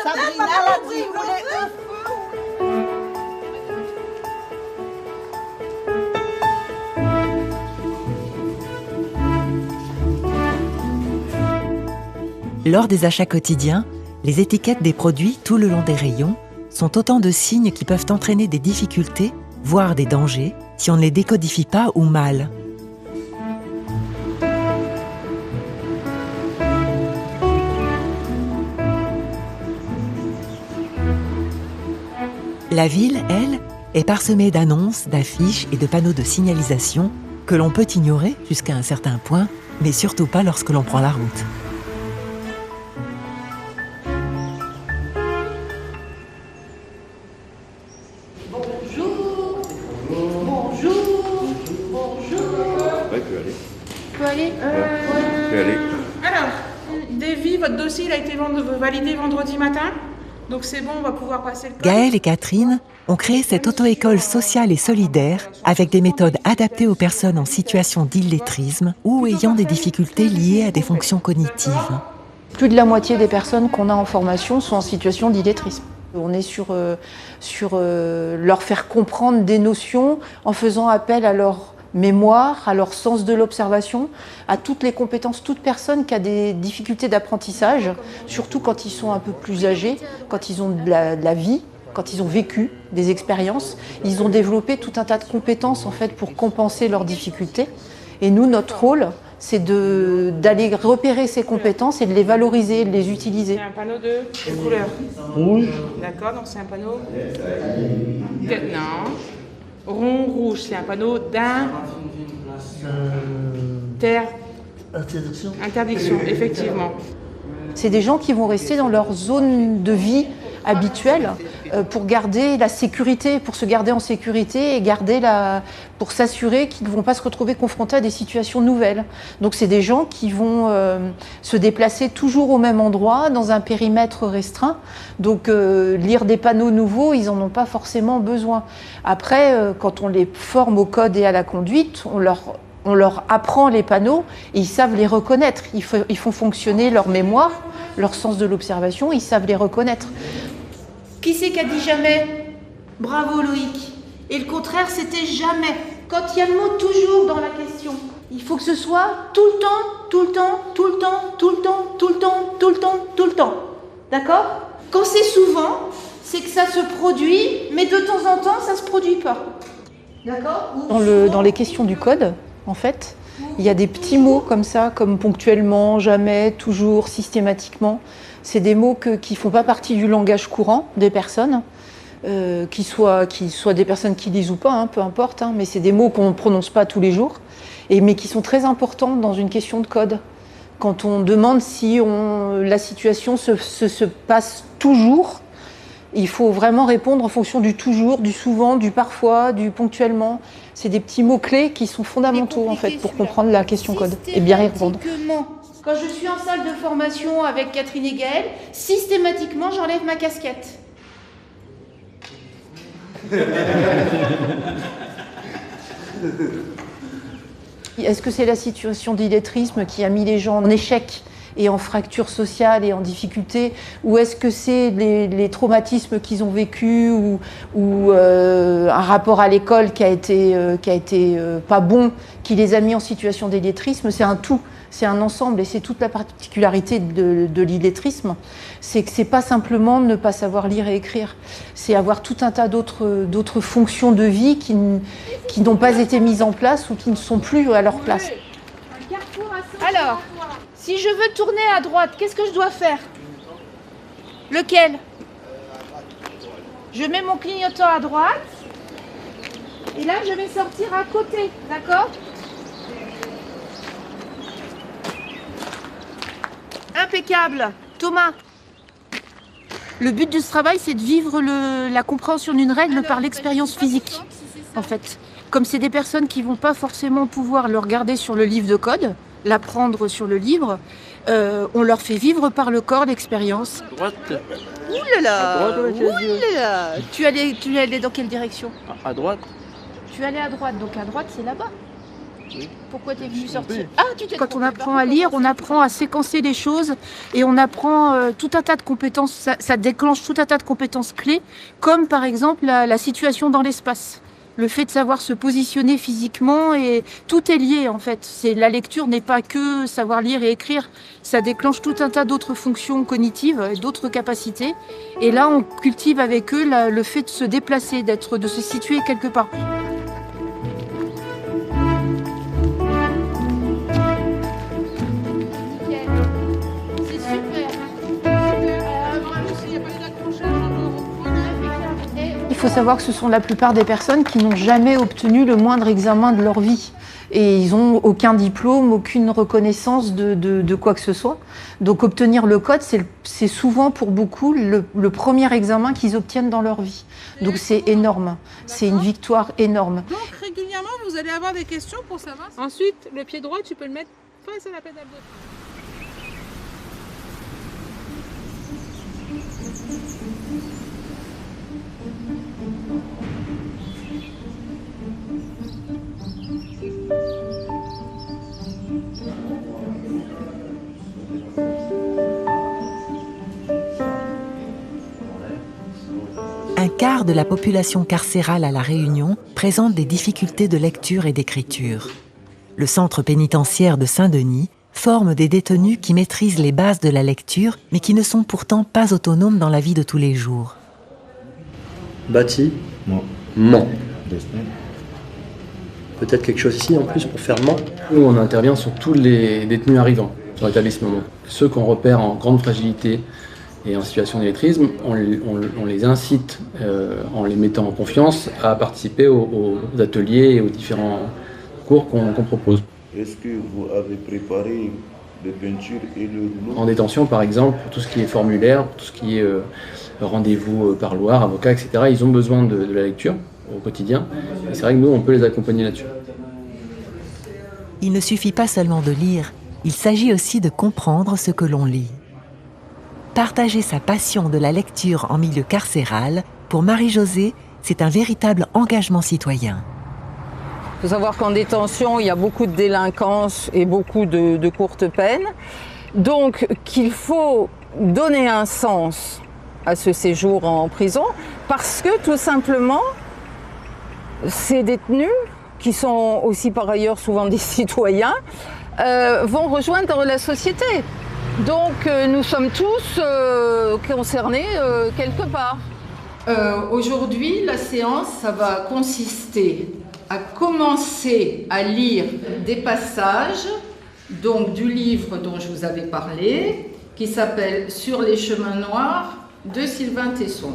Sabrina l'a dit, vous voulez Lors des achats quotidiens, les étiquettes des produits tout le long des rayons sont autant de signes qui peuvent entraîner des difficultés, voire des dangers, si on ne les décodifie pas ou mal. La ville, elle, est parsemée d'annonces, d'affiches et de panneaux de signalisation que l'on peut ignorer jusqu'à un certain point, mais surtout pas lorsque l'on prend la route. Alors, Davy, votre dossier il a été validé vendredi matin, donc c'est bon, on va pouvoir passer le code. Gaëlle et Catherine ont créé cette auto-école sociale et solidaire avec des méthodes adaptées aux personnes en situation d'illettrisme ou ayant des difficultés liées à des fonctions cognitives. Plus de la moitié des personnes qu'on a en formation sont en situation d'illettrisme. On est sur leur faire comprendre des notions en faisant appel à leur mémoire, à leur sens de l'observation, à toutes les compétences. Toute personne qui a des difficultés d'apprentissage, surtout quand ils sont un peu plus âgés, quand ils ont de la vie, quand ils ont vécu des expériences, ils ont développé tout un tas de compétences en fait pour compenser leurs difficultés. Et nous, notre rôle, c'est d'aller repérer ces compétences et de les valoriser, de les utiliser. C'est un panneau de couleur rouge. D'accord, donc c'est un panneau non. Rond rouge, c'est un panneau interdiction, effectivement. C'est des gens qui vont rester dans leur zone de vie habituelle pour garder la sécurité, pour se garder en sécurité et pour s'assurer qu'ils ne vont pas se retrouver confrontés à des situations nouvelles. Donc c'est des gens qui vont se déplacer toujours au même endroit, dans un périmètre restreint. Donc lire des panneaux nouveaux, ils n'en ont pas forcément besoin. Après, quand on les forme au code et à la conduite, on leur apprend les panneaux et ils savent les reconnaître. Ils font fonctionner leur mémoire, leur sens de l'observation, ils savent les reconnaître. Qui c'est qui a dit jamais? Bravo Loïc. Et le contraire, c'était jamais. Quand il y a le mot toujours dans la question, il faut que ce soit tout le temps, tout le temps, tout le temps, tout le temps, tout le temps, tout le temps, tout le temps. D'accord? Quand c'est souvent, c'est que ça se produit, mais de temps en temps, ça se produit pas. D'accord? Dans les questions du code, en fait, il y a des petits mots comme ça, comme ponctuellement, jamais, toujours, systématiquement. C'est des mots qui ne font pas partie du langage courant des personnes, qui soient des personnes qui lisent ou pas, hein, peu importe, hein, mais c'est des mots qu'on ne prononce pas tous les jours, mais qui sont très importants dans une question de code. Quand on demande si la situation se passe toujours, il faut vraiment répondre en fonction du toujours, du souvent, du parfois, du ponctuellement. C'est des petits mots-clés qui sont fondamentaux en fait pour comprendre la question code et bien y répondre. Quand je suis en salle de formation avec Catherine et Gaëlle, systématiquement j'enlève ma casquette. Est-ce que c'est la situation d'illettrisme qui a mis les gens en échec et en fracture sociale et en difficulté, ou est-ce que c'est les traumatismes qu'ils ont vécus ou un rapport à l'école qui a été pas bon, qui les a mis en situation d'illettrisme? C'est un tout. C'est un ensemble et c'est toute la particularité de l'illettrisme, c'est que c'est pas simplement ne pas savoir lire et écrire, c'est avoir tout un tas d'autres fonctions de vie qui n'ont pas été mises en place ou qui ne sont plus à leur place. Alors, si je veux tourner à droite, qu'est-ce que je dois faire? Lequel? Je mets mon clignotant à droite et là je vais sortir à côté, d'accord? Impeccable. Thomas. Le but de ce travail, c'est de vivre la compréhension d'une règle par l'expérience physique, en fait. Comme c'est des personnes qui vont pas forcément pouvoir le regarder sur le livre de code, l'apprendre sur le livre, on leur fait vivre par le corps l'expérience. Droite. Ouh là là, Tu allais dans quelle direction? À droite. Tu allais à droite, donc à droite c'est là-bas. Oui. Pourquoi t'es venu sortir? Quand on apprend à lire, on apprend à séquencer les choses et on apprend tout un tas de compétences, ça déclenche tout un tas de compétences clés, comme par exemple la situation dans l'espace. Le fait de savoir se positionner physiquement, et tout est lié en fait. La lecture n'est pas que savoir lire et écrire, ça déclenche tout un tas d'autres fonctions cognitives, d'autres capacités. Et là, on cultive avec eux le fait de se déplacer, de se situer quelque part. Il faut savoir que ce sont la plupart des personnes qui n'ont jamais obtenu le moindre examen de leur vie. Et ils n'ont aucun diplôme, aucune reconnaissance de quoi que ce soit. Donc obtenir le code, c'est souvent pour beaucoup le premier examen qu'ils obtiennent dans leur vie. Donc c'est énorme, c'est une victoire énorme. Donc régulièrement, vous allez avoir des questions pour savoir. Ensuite, le pied droit, tu peux le mettre face à la pédale gauche. Un quart de la population carcérale à La Réunion présente des difficultés de lecture et d'écriture. Le centre pénitentiaire de Saint-Denis forme des détenus qui maîtrisent les bases de la lecture, mais qui ne sont pourtant pas autonomes dans la vie de tous les jours. Bâti, ment. Peut-être quelque chose ici en plus pour faire ment. Nous, on intervient sur tous les détenus arrivants sur l'établissement. Ceux qu'on repère en grande fragilité et en situation d'illettrisme, on les incite, en les mettant en confiance, à participer aux ateliers et aux différents cours qu'on propose. Est-ce que vous avez préparé des peintures et le rouleau? En détention, par exemple, pour tout ce qui est formulaire, pour tout ce qui est rendez-vous parloir, avocat, etc., ils ont besoin de la lecture au quotidien. Et c'est vrai que nous, on peut les accompagner là-dessus. Il ne suffit pas seulement de lire, il s'agit aussi de comprendre ce que l'on lit. Partager sa passion de la lecture en milieu carcéral, pour Marie-Josée, c'est un véritable engagement citoyen. Il faut savoir qu'en détention, il y a beaucoup de délinquance et beaucoup de courtes peines. Donc qu'il faut donner un sens à ce séjour en prison parce que tout simplement, ces détenus, qui sont aussi par ailleurs souvent des citoyens, vont rejoindre la société. Donc nous sommes tous concernés quelque part. Aujourd'hui, la séance, ça va consister à commencer à lire des passages donc, du livre dont je vous avais parlé, qui s'appelle « Sur les chemins noirs » de Sylvain Tesson.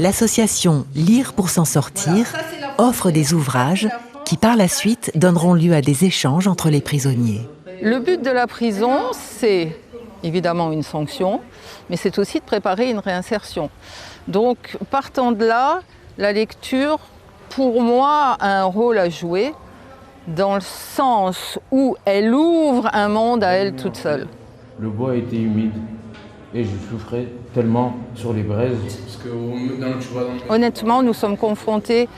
L'association Lire pour s'en sortir offre des ouvrages qui par la suite donneront lieu à des échanges entre les prisonniers. Le but de la prison, c'est évidemment une sanction, mais c'est aussi de préparer une réinsertion. Donc, partant de là, la lecture, pour moi, a un rôle à jouer dans le sens où elle ouvre un monde à elle toute seule. Le bois était humide et je souffrais tellement sur les braises. Honnêtement, nous sommes confrontés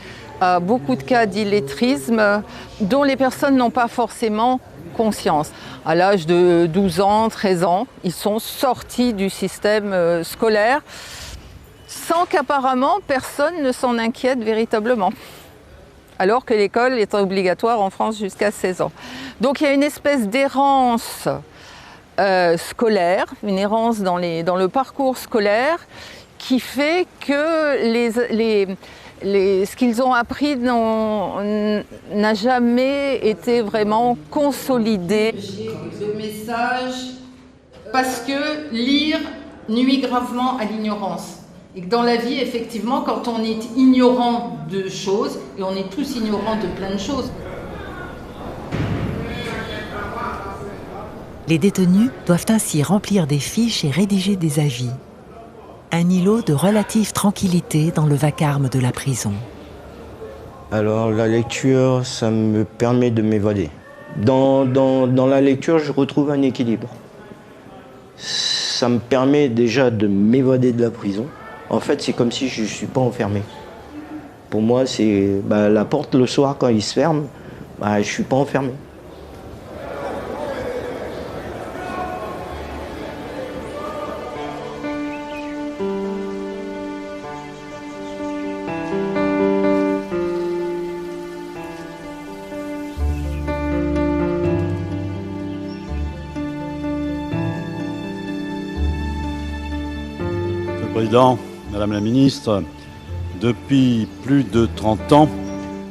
à beaucoup de cas d'illettrisme dont les personnes n'ont pas forcément conscience. À l'âge de 12 ans, 13 ans, ils sont sortis du système scolaire sans qu'apparemment personne ne s'en inquiète véritablement. Alors que l'école est obligatoire en France jusqu'à 16 ans. Donc il y a une espèce d'errance scolaire, une errance dans le parcours scolaire qui fait que ce qu'ils ont appris n'a jamais été vraiment consolidé. J'ai le message parce que lire nuit gravement à l'ignorance. Et que dans la vie, effectivement, quand on est ignorant de choses, et on est tous ignorants de plein de choses. Les détenus doivent ainsi remplir des fiches et rédiger des avis. Un îlot de relative tranquillité dans le vacarme de la prison. Alors la lecture, ça me permet de m'évader. Dans la lecture, je retrouve un équilibre. Ça me permet déjà de m'évader de la prison. En fait, c'est comme si je ne suis pas enfermé. Pour moi, c'est la porte le soir, quand il se ferme, je ne suis pas enfermé. Président, Madame la Ministre, depuis plus de 30 ans,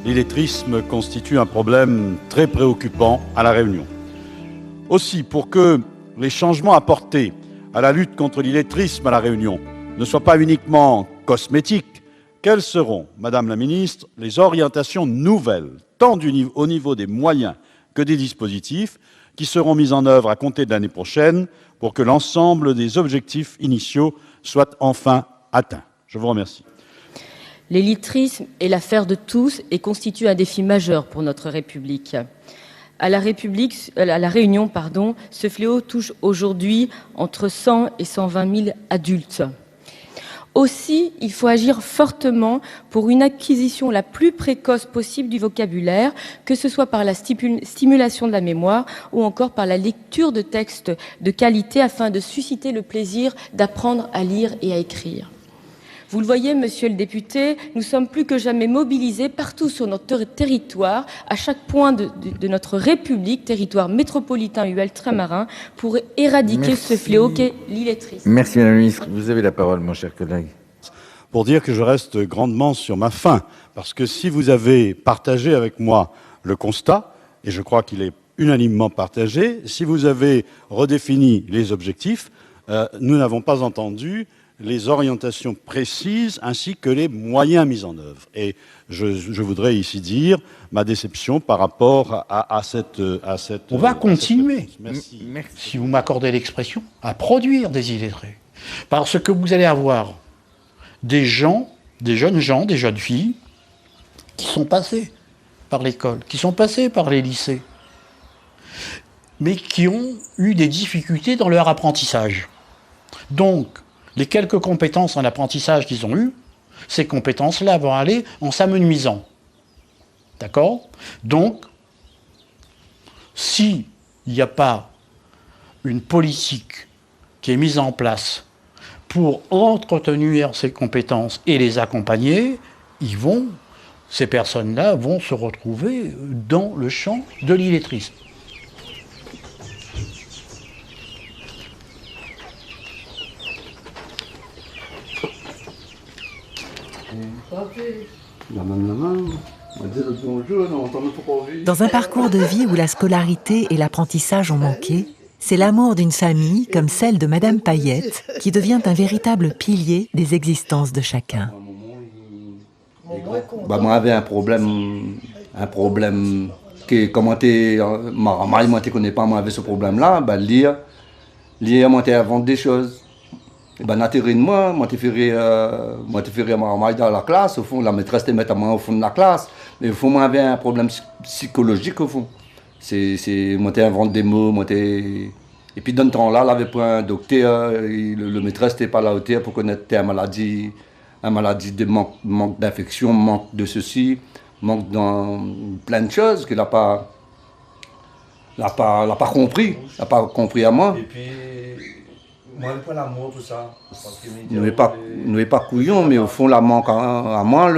l'illettrisme constitue un problème très préoccupant à La Réunion. Aussi, pour que les changements apportés à la lutte contre l'illettrisme à La Réunion ne soient pas uniquement cosmétiques, quelles seront, Madame la Ministre, les orientations nouvelles, tant au niveau des moyens que des dispositifs, qui seront mises en œuvre à compter de l'année prochaine pour que l'ensemble des objectifs initiaux soient enfin atteints? Je vous remercie. L'illettrisme est l'affaire de tous et constitue un défi majeur pour notre République. À la Réunion, ce fléau touche aujourd'hui entre 100 et 120 000 adultes. Aussi, il faut agir fortement pour une acquisition la plus précoce possible du vocabulaire, que ce soit par la stimulation de la mémoire ou encore par la lecture de textes de qualité afin de susciter le plaisir d'apprendre à lire et à écrire. Vous le voyez, monsieur le député, nous sommes plus que jamais mobilisés partout sur notre territoire, à chaque point de notre République, territoire métropolitain et ultramarin, pour éradiquer ce fléau qu'est l'illettrisme. Merci Madame la Ministre. Vous avez la parole, mon cher collègue. Pour dire que je reste grandement sur ma faim, parce que si vous avez partagé avec moi le constat, et je crois qu'il est unanimement partagé, si vous avez redéfini les objectifs, nous n'avons pas entendu les orientations précises ainsi que les moyens mis en œuvre. Et je voudrais ici dire ma déception par rapport à cette... On va continuer, Merci. si vous m'accordez l'expression, à produire des illettrés. Parce que vous allez avoir des jeunes gens, des jeunes filles, qui sont passés par l'école, qui sont passés par les lycées, mais qui ont eu des difficultés dans leur apprentissage. Donc, les quelques compétences en apprentissage qu'ils ont eues, ces compétences-là vont aller en s'amenuisant. D'accord? Donc, s'il n'y a pas une politique qui est mise en place pour entretenir ces compétences et les accompagner, ces personnes-là vont se retrouver dans le champ de l'illettrisme. Dans un parcours de vie où la scolarité et l'apprentissage ont manqué, c'est l'amour d'une famille, comme celle de Madame Payette, qui devient un véritable pilier des existences de chacun. Moi, j'avais un problème que, comment moi, je ne connais pas, moi, avec ce problème-là, lire, moi, inventer des choses. Naturellement, moi, je ferais dans la classe, au fond, la maîtresse te met à moi au fond de la classe, mais au fond, moi, j'avais un problème psychologique, au fond. Moi, j'invente des mots, et puis dans ce temps-là, il avait pas un docteur, le maîtresse n'était pas à la hauteur pour connaître une maladie de manque d'infection, manque de ceci, manque dans plein de choses qu'il n'a pas compris, il n'a pas compris à moi. Et puis, moi, je prends l'amour pour ça. Nous n'est pas couillon, mais au fond, la manque à moi,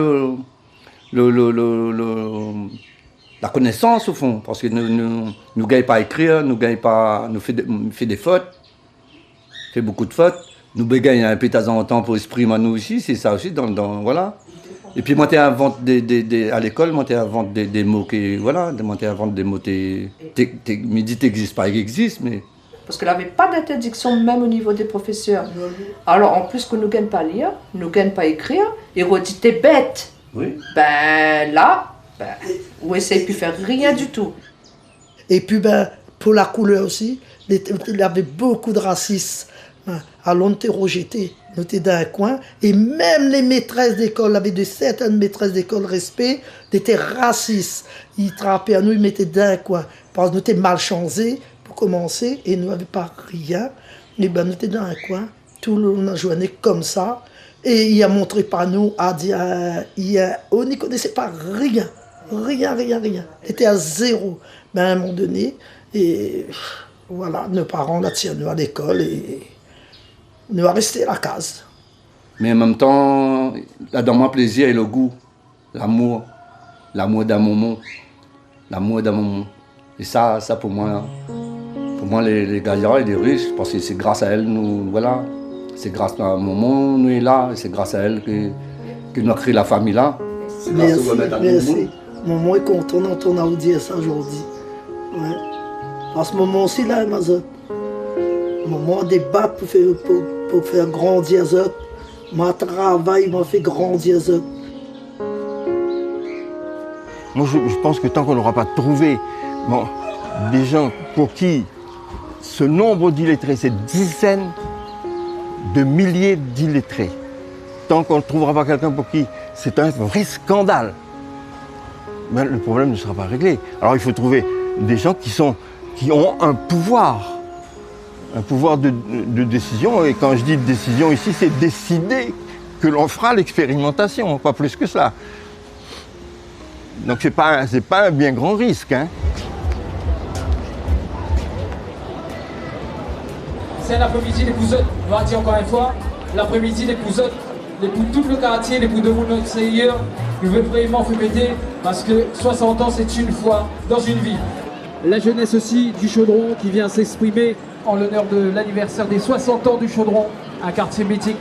la connaissance, au fond, parce que nous ne gagnons pas à écrire, nous fait des fautes, fait beaucoup de fautes. Nous bégayons un peu de temps en temps pour exprimer nous aussi, c'est ça aussi, voilà. Et puis moi, à l'école, moi, j'invente des mots qui, voilà, moi, j'invente des mots qui n'existent pas, ils existent, mais... Parce qu'il n'y avait pas d'interdiction même au niveau des professeurs. Alors en plus que nous ne gagnons pas à lire, nous ne gagnons pas à écrire, et on dit t'es bête. Oui. On essaie de faire rien du tout. Et puis pour la couleur aussi. Il y avait beaucoup de racisme. Alors on était rejetés, on était dans un coin. Et même les maîtresses d'école, il y avait de certaines maîtresses d'école respect, étaient racistes. Ils trappaient à nous, ils mettaient dans un coin. Parce que nous étions malchancés pour commencer et nous n'avions pas rien. Et ben nous étions dans un coin, tout le long de la journée comme ça. Et il a montré par nous, on n'y connaissait pas rien. Rien. Il était à zéro. Mais à un moment donné, et voilà, nos parents là tirent nous à l'école et nous a resté à la case. Mais en même temps, là dans mon plaisir et le goût, l'amour d'un moment. Et ça pour moi les gaillards et les riches, parce que c'est grâce à elle, nous, voilà. C'est grâce à maman, nous est là, et c'est grâce à elle que nous a créé la famille là. Merci. Maman est contente on a vous dire ça aujourd'hui. Ouais. À ce moment aussi là, maman débat pour faire grandir les autres. Mon travail m'a fait grandir les autres. Moi je pense que tant qu'on n'aura pas trouvé des gens pour qui ce nombre d'illettrés, ces dizaines de milliers d'illettrés, tant qu'on ne trouvera pas quelqu'un pour qui c'est un vrai scandale, ben, le problème ne sera pas réglé. Alors il faut trouver des gens qui ont un pouvoir de décision. Et quand je dis décision ici, c'est décider que l'on fera l'expérimentation, pas plus que ça. Donc c'est pas un bien grand risque. Hein. C'est l'après-midi des pousottes, on va dire encore une fois, l'après-midi des pousottes, les poules tout le quartier, les poules de mon autre seigneur, je veux vraiment fêter parce que 60 ans c'est une fois dans une vie. La jeunesse aussi du Chaudron qui vient s'exprimer en l'honneur de l'anniversaire des 60 ans du Chaudron, un quartier mythique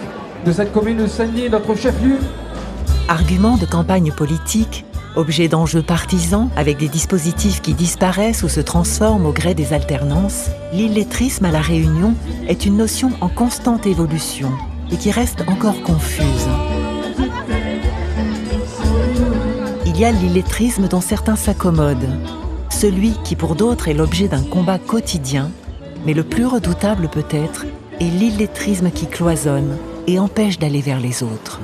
de cette commune de Senlis, notre chef-lieu. Argument de campagne politique, objet d'enjeux partisans avec des dispositifs qui disparaissent ou se transforment au gré des alternances, l'illettrisme à La Réunion est une notion en constante évolution et qui reste encore confuse. Il y a l'illettrisme dont certains s'accommodent, celui qui pour d'autres est l'objet d'un combat quotidien, mais le plus redoutable peut-être est l'illettrisme qui cloisonne et empêche d'aller vers les autres.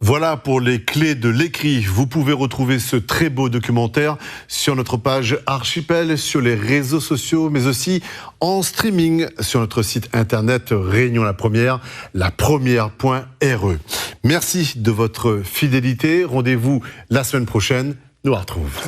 Voilà pour les clés de l'écrit. Vous pouvez retrouver ce très beau documentaire sur notre page Archipel, sur les réseaux sociaux, mais aussi en streaming sur notre site internet Réunion la Première, lapremière.re. Merci de votre fidélité. Rendez-vous la semaine prochaine. Nous on retrouve.